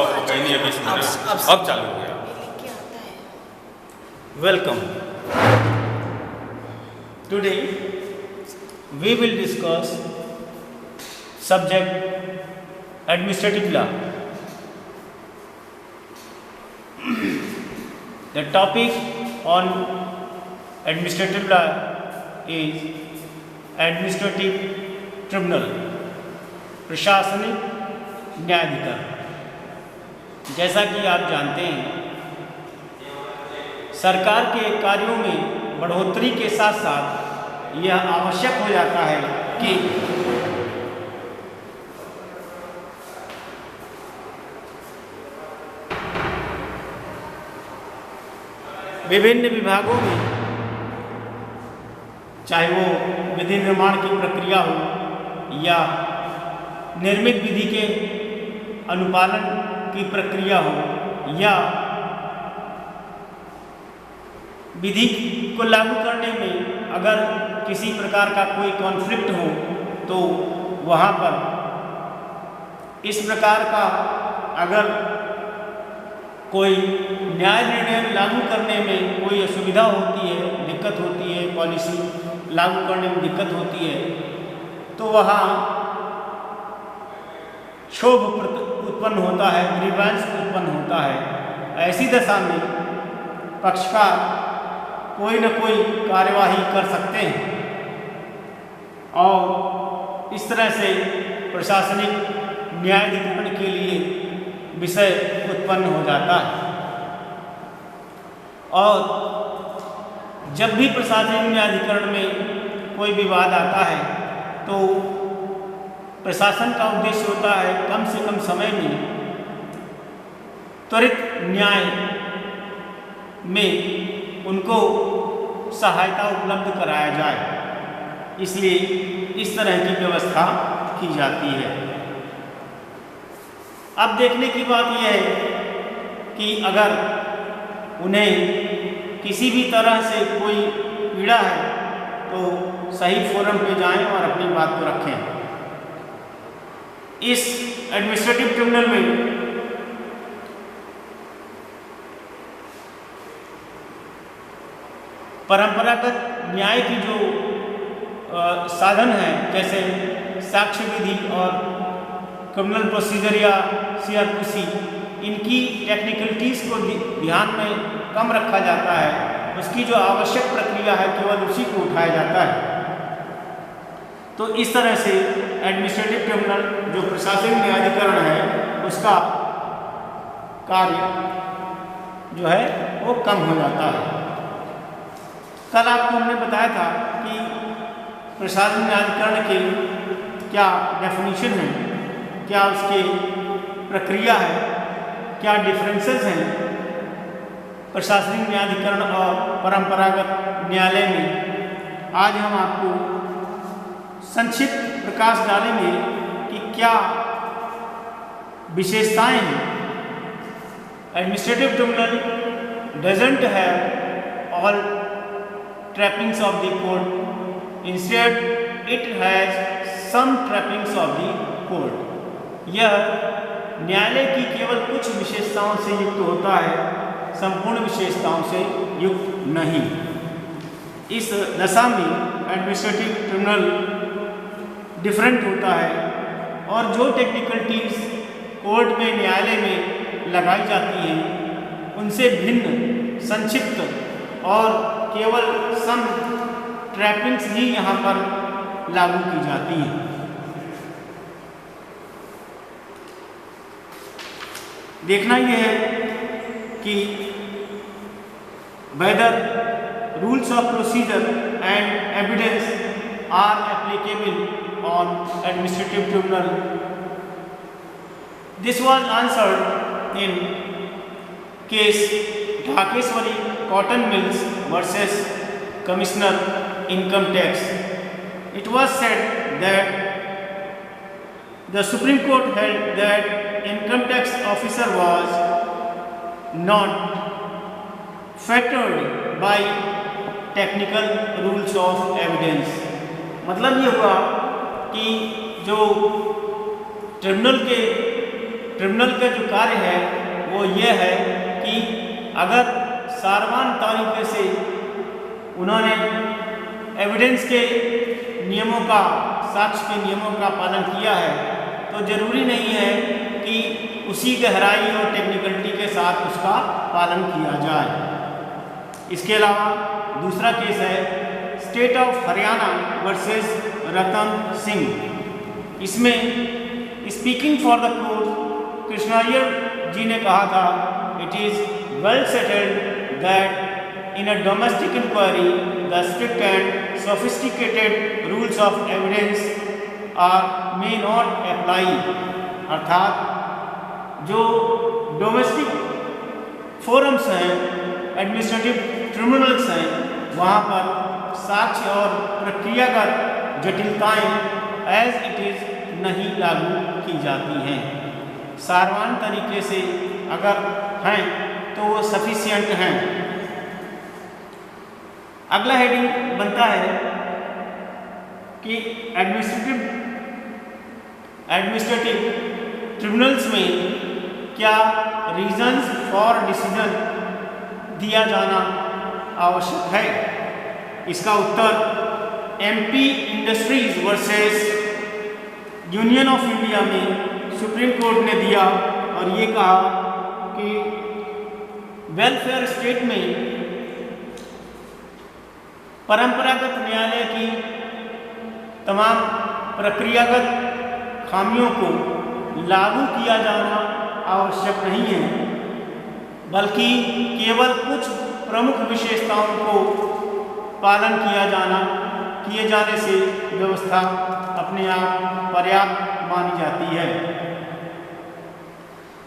कहीं नहीं अभी सुन रहे हो। अब चालू हो गया। Welcome. Today we will discuss subject administrative law. The topic on administrative law is administrative tribunal, प्रशासनिक न्यायाधिकरण। जैसा कि आप जानते हैं, सरकार के कार्यों में बढ़ोतरी के साथ साथ यह आवश्यक हो जाता है कि विभिन्न विभागों में, चाहे वो विधि निर्माण की प्रक्रिया हो या निर्मित विधि के अनुपालन की प्रक्रिया हो या विधि को लागू करने में अगर किसी प्रकार का कोई कॉन्फ्लिक्ट हो तो वहाँ पर इस प्रकार का अगर कोई न्याय निर्णय लागू करने में कोई असुविधा होती है, दिक्कत होती है, पॉलिसी लागू करने में दिक्कत होती है, तो वहाँ क्षोभ उत्पन्न होता है, ग्रीवेंस उत्पन्न होता है। ऐसी दशा में पक्षकार कोई न कोई कार्यवाही कर सकते हैं और इस तरह से प्रशासनिक न्यायाधिकरण के लिए विषय उत्पन्न हो जाता है। और जब भी प्रशासनिक न्यायाधिकरण में कोई विवाद आता है तो प्रशासन का उद्देश्य होता है कम से कम समय में त्वरित न्याय में उनको सहायता उपलब्ध कराया जाए, इसलिए इस तरह की व्यवस्था की जाती है। अब देखने की बात यह है कि अगर उन्हें किसी भी तरह से कोई पीड़ा है तो सही फोरम पे जाएं और अपनी बात को रखें। इस एडमिनिस्ट्रेटिव ट्रिब्यूनल में परंपरागत न्याय की जो साधन है, जैसे साक्ष्य विधि और क्रिमिनल प्रोसीजर या CRPC, इनकी टेक्निकलिटीज़ को ध्यान में कम रखा जाता है। उसकी जो आवश्यक प्रक्रिया है केवल उसी को उठाया जाता है। तो इस तरह से एडमिनिस्ट्रेटिव ट्रिब्यूनल जो प्रशासनिक न्यायाधिकरण है उसका कार्य जो है वो कम हो जाता है। कल आपको हमने बताया था कि प्रशासनिक न्यायाधिकरण के क्या डेफिनेशन है, क्या उसकी प्रक्रिया है, क्या डिफरेंसेस हैं प्रशासनिक न्यायाधिकरण और परंपरागत न्यायालय में। आज हम आपको संक्षिप्त प्रकाश डालेंगे कि क्या विशेषताएं हैं। Administrative tribunal doesn't have all trappings of the code, instead it has some trappings of the code. यह न्यायालय की केवल कुछ विशेषताओं से युक्त होता है, संपूर्ण विशेषताओं से युक्त नहीं। इस दशा में एडमिनिस्ट्रेटिव ट्रिब्यूनल डिफरेंट होता है और जो टेक्निकलिटीज कोर्ट में न्यायालय में लगाई जाती हैं उनसे भिन्न, संक्षिप्त और केवल सम ट्रैपिंग्स ही यहाँ पर लागू की जाती हैं। देखना यह है कि whether rules of procedure and evidence are applicable on administrative tribunal. This was answered in case Dhakeshwari Cotton Mills versus Commissioner Income Tax. It was said that the Supreme Court held that income tax officer was not fettered by technical rules of evidence. मतलब ये हुआ कि जो tribunal के tribunal का जो कार्य है वो ये है कि अगर सारवान तरीके से उन्होंने एविडेंस के नियमों का, साक्ष्य के नियमों का पालन किया है, तो ज़रूरी नहीं है कि उसी गहराई और टेक्निकलिटी के साथ उसका पालन किया जाए। इसके अलावा दूसरा केस है state of Haryana versus Ratan Singh. इसमें speaking for the court Krishna Iyer ji ने कहा था, it is well settled that in a domestic inquiry the strict and sophisticated rules of evidence are may not apply. अर्थात जो डोमेस्टिक फोरम्स हैं, एडमिनिस्ट्रेटिव ट्रिब्यूनल्स हैं, वहाँ पर साक्ष्य और प्रक्रियागत जटिलताएं एज इट इज़ नहीं लागू की जाती हैं। सारवान तरीके से अगर हैं तो वो सफिशिएंट हैं। अगला हेडिंग बनता है कि एडमिनिस्ट्रेटिव ट्रिब्यूनल्स में क्या रीजंस फॉर डिसीजन दिया जाना आवश्यक है। इसका उत्तर MP industries versus union of India में सुप्रीम कोर्ट ने दिया और ये कहा कि वेलफेयर स्टेट में परंपरागत न्यायालय की तमाम प्रक्रियागत खामियों को लागू किया जाना आवश्यक नहीं है, बल्कि केवल कुछ प्रमुख विशेषताओं को पालन किए जाने से व्यवस्था अपने आप पर्याप्त मानी जाती है।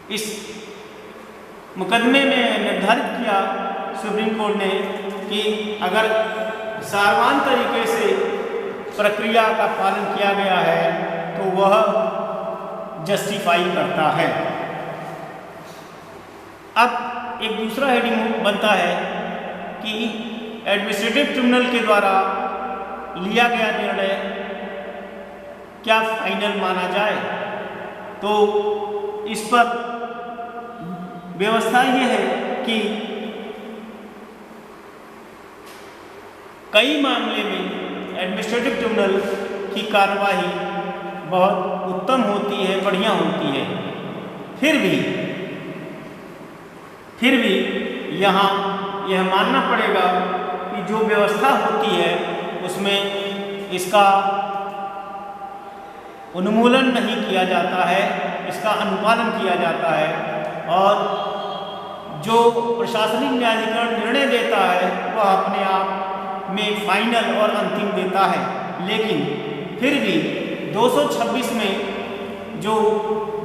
इस मुकदमे में निर्धारित किया सुप्रीम कोर्ट ने कि अगर सारवान तरीके से प्रक्रिया का पालन किया गया है तो वह जस्टिफाई करता है। अब एक दूसरा हेडिंग बनता है कि एडमिनिस्ट्रेटिव ट्रिब्यूनल के द्वारा लिया गया निर्णय क्या फाइनल माना जाए। तो इस पर व्यवस्था ये है कि कई मामले में एडमिनिस्ट्रेटिव ट्रिब्यूनल की कार्यवाही बहुत उत्तम होती है, बढ़िया होती है। फिर भी यहाँ यह मानना पड़ेगा कि जो व्यवस्था होती है उसमें इसका उन्मूलन नहीं किया जाता है, इसका अनुपालन किया जाता है और जो प्रशासनिक न्यायाधिकरण निर्णय देता है वह अपने आप में फाइनल और अंतिम देता है। लेकिन फिर भी 226 में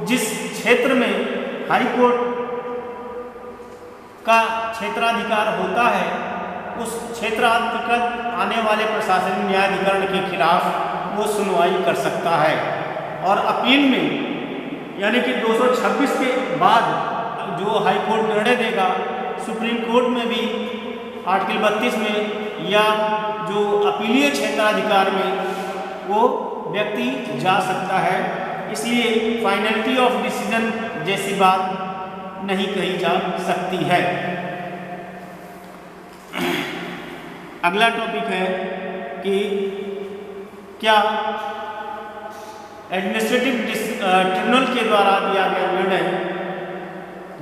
जिस क्षेत्र में हाई कोर्ट का क्षेत्राधिकार होता है उस क्षेत्रांतर्गत आने वाले प्रशासनिक न्यायाधिकरण के खिलाफ वो सुनवाई कर सकता है और अपील में यानी कि 226 के बाद जो हाई कोर्ट निर्णय देगा सुप्रीम कोर्ट में भी आर्टिकल 32 में या जो अपीलीय क्षेत्राधिकार में वो व्यक्ति जा सकता है। इसलिए फाइनलिटी ऑफ डिसीजन जैसी बात नहीं कही जा सकती है। अगला टॉपिक है कि क्या एडमिनिस्ट्रेटिव ट्रिब्यूनल के द्वारा दिया गया निर्णय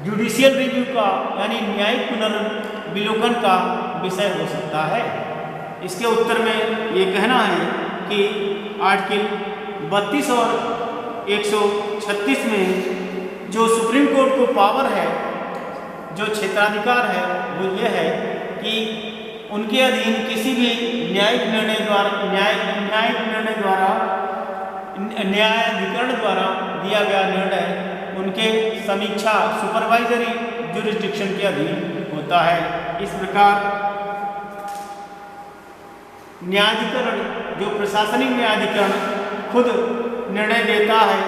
जुडिशियल रिव्यू का यानी न्यायिक पुनर्विलोकन का विषय हो सकता है। इसके उत्तर में ये कहना है कि आर्टिकल 32 और 136 में जो सुप्रीम कोर्ट को पावर है, जो क्षेत्राधिकार है, वो ये है कि उनके अधीन किसी भी न्यायाधिकरण द्वारा दिया गया निर्णय उनके समीक्षा सुपरवाइजरी जुरिस्डिक्शन के अधीन होता है। इस प्रकार न्यायाधिकरण जो प्रशासनिक न्यायाधिकरण खुद निर्णय देता है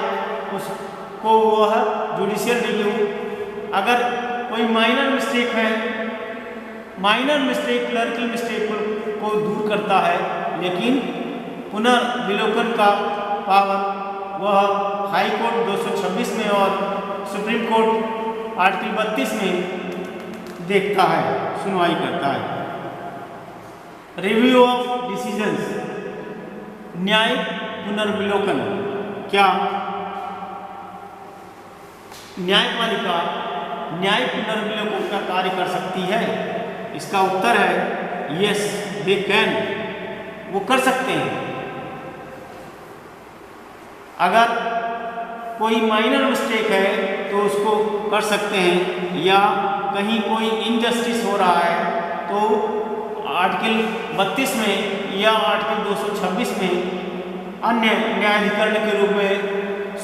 उसको वह जुडिशियल रिव्यू, अगर कोई माइनर मिस्टेक है, माइनर मिस्टेक क्लर्कल मिस्टेक को दूर करता है, लेकिन पुनर्विलोकन का पावर वह हाई कोर्ट 226 में और सुप्रीम कोर्ट आर्टिकल 32 में देखता है, सुनवाई करता है। रिव्यू ऑफ डिसीजंस, न्यायिक पुनर्विलोकन। क्या न्यायपालिका न्यायिक पुनर्विलोकन का कार्य कर सकती है? इसका उत्तर है यस, दे कैन, वो कर सकते हैं। अगर कोई माइनर मिस्टेक है तो उसको कर सकते हैं, या कहीं कोई इनजस्टिस हो रहा है तो आर्टिकल 32 में या आर्टिकल 226 में अन्य न्यायाधिकरण के रूप में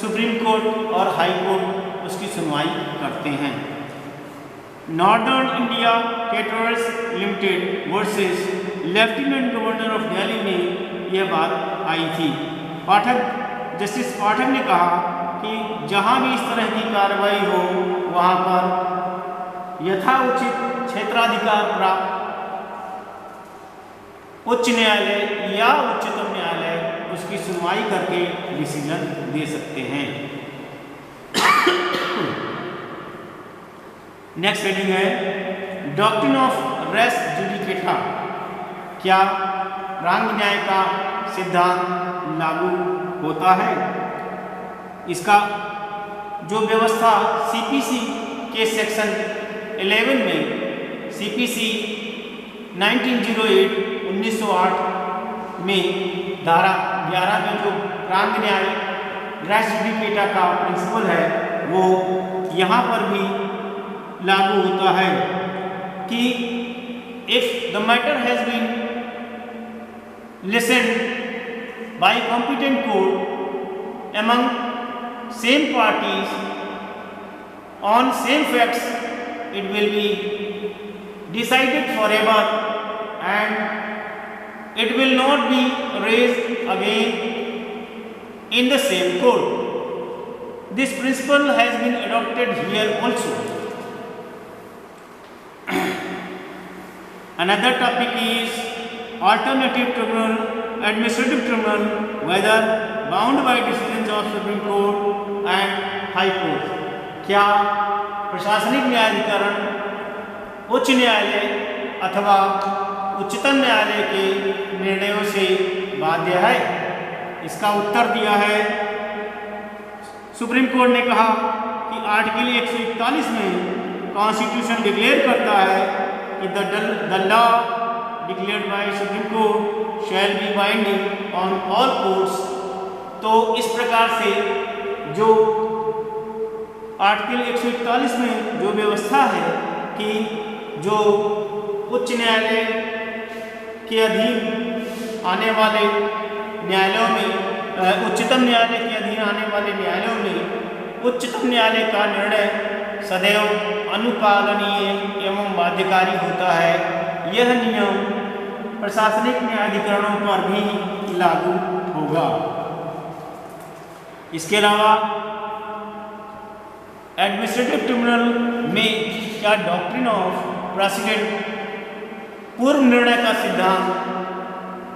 सुप्रीम कोर्ट और हाई कोर्ट उसकी सुनवाई करते हैं। Northern India caterers limited versus lieutenant governor of Delhi में यह बात आई थी। जस्टिस पाठक ने कहा कि जहां भी इस तरह की कार्रवाई हो वहां पर यथाउचित क्षेत्राधिकार प्राप्त उच्च न्यायालय या उच्चतम न्यायालय उसकी सुनवाई करके डिसीजन दे सकते हैं। नेक्स्ट हेडिंग है डॉक्ट्रिन ऑफ रेस जुडिकेटा। क्या प्रांग न्याय का सिद्धांत लागू होता है? इसका जो व्यवस्था सीपीसी के सेक्शन 11 में सीपीसी 1908 में धारा 11 में जो प्रांग न्याय रेस जुडिकेटा का प्रिंसिपल है वो यहाँ पर भी लागू होता है कि if the matter has been listened by competent court among same parties on same facts, it will be decided forever and it will not be raised again in the same court. This principle has been adopted here also. Another topic is alternative tribunal, administrative tribunal, whether bound by decisions of Supreme Court and High Court. क्या प्रशासनिक न्यायाधिकरण उच्च न्यायालय अथवा उच्चतम न्यायालय के निर्णयों से बाध्य है? इसका उत्तर दिया है सुप्रीम कोर्ट ने कहा कि आर्टिकल 141 में कॉन्स्टिट्यूशन डिक्लेयर करता है कि the law declared by supreme court shall be binding on all courts. तो इस प्रकार से जो आर्टिकल 141 में जो व्यवस्था है कि जो उच्च न्यायालय के अधीन आने वाले न्यायालयों में उच्चतम न्यायालय के अधीन आने वाले न्यायालयों में उच्चतम न्यायालय का निर्णय सदैव अनुपालनीय एवं बाध्यकारी होता है। यह नियम प्रशासनिक न्यायाधिकरणों पर भी लागू होगा। इसके अलावा एडमिनिस्ट्रेटिव ट्रिब्यूनल में क्या डॉक्ट्रिन ऑफ प्रेसिडेंट पूर्व निर्णय का सिद्धांत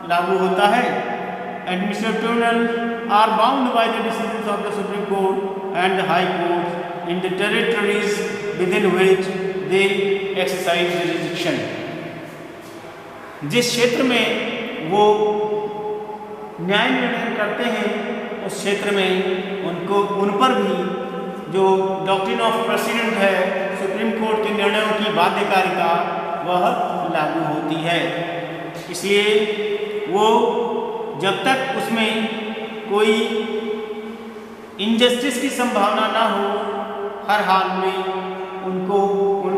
लागू होता है? Administrative tribunal are bound by the decisions of the supreme court and the high court in the territories within which they exercise jurisdiction. जिस क्षेत्र में वो न्याय निर्णय करते हैं उस क्षेत्र में उन पर भी जो डॉक्ट्रिन ऑफ प्रेसिडेंट है सुप्रीम कोर्ट के निर्णयों की बाध्यकारिता वह लागू होती है। इसलिए वो जब तक उसमें कोई इनजस्टिस की संभावना ना हो हर हाल में उन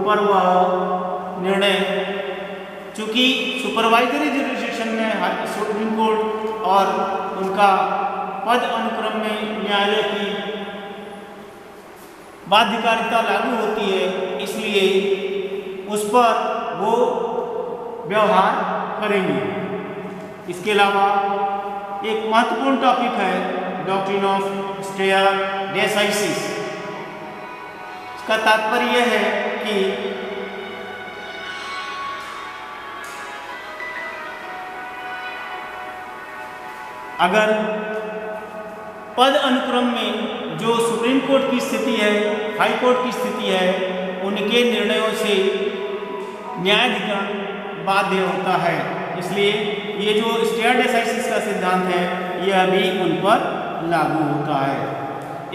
पर वह निर्णय, चूँकि सुपरवाइजरी जुरिसडिक्शन में सुप्रीम कोर्ट और उनका पद अनुक्रम में न्यायालय की बाध्यकारिता लागू होती है, इसलिए उस पर वो व्यवहार करेंगे। इसके अलावा एक महत्वपूर्ण टॉपिक है डॉक्ट्रिन ऑफ स्टेयर डेसिसिस। इसका तात्पर्य यह है कि अगर पद अनुक्रम में जो सुप्रीम कोर्ट की स्थिति है, हाई कोर्ट की स्थिति है, उनके निर्णयों से न्यायाधिकरण बाध्य होता है। इसलिए ये जो स्टेयर डेसिसिस का सिद्धांत है यह भी उन पर लागू होता है।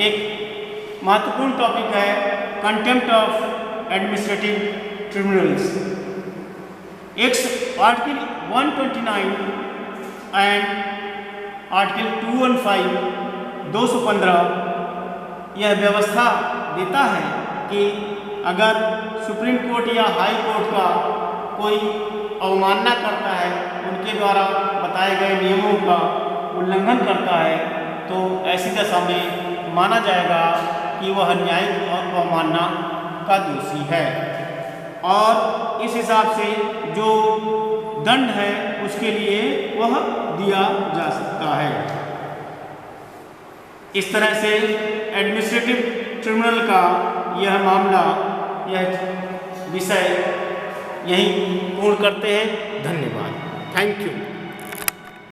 एक महत्वपूर्ण टॉपिक है contempt of administrative tribunals. Article 129 and article 215 215 यह व्यवस्था देता है कि अगर सुप्रीम कोर्ट या हाई कोर्ट का कोई अवमानना करता है, उनके द्वारा बताए गए नियमों का उल्लंघन करता है, तो ऐसी दशा में माना जाएगा कि वह न्यायिक और अवमानना का दोषी है और इस हिसाब से जो दंड है उसके लिए वह दिया जा सकता है। इस तरह से एडमिनिस्ट्रेटिव ट्रिब्यूनल का यह मामला, यह विषय यहीं पूर्ण करते हैं। धन्यवाद। Thank you.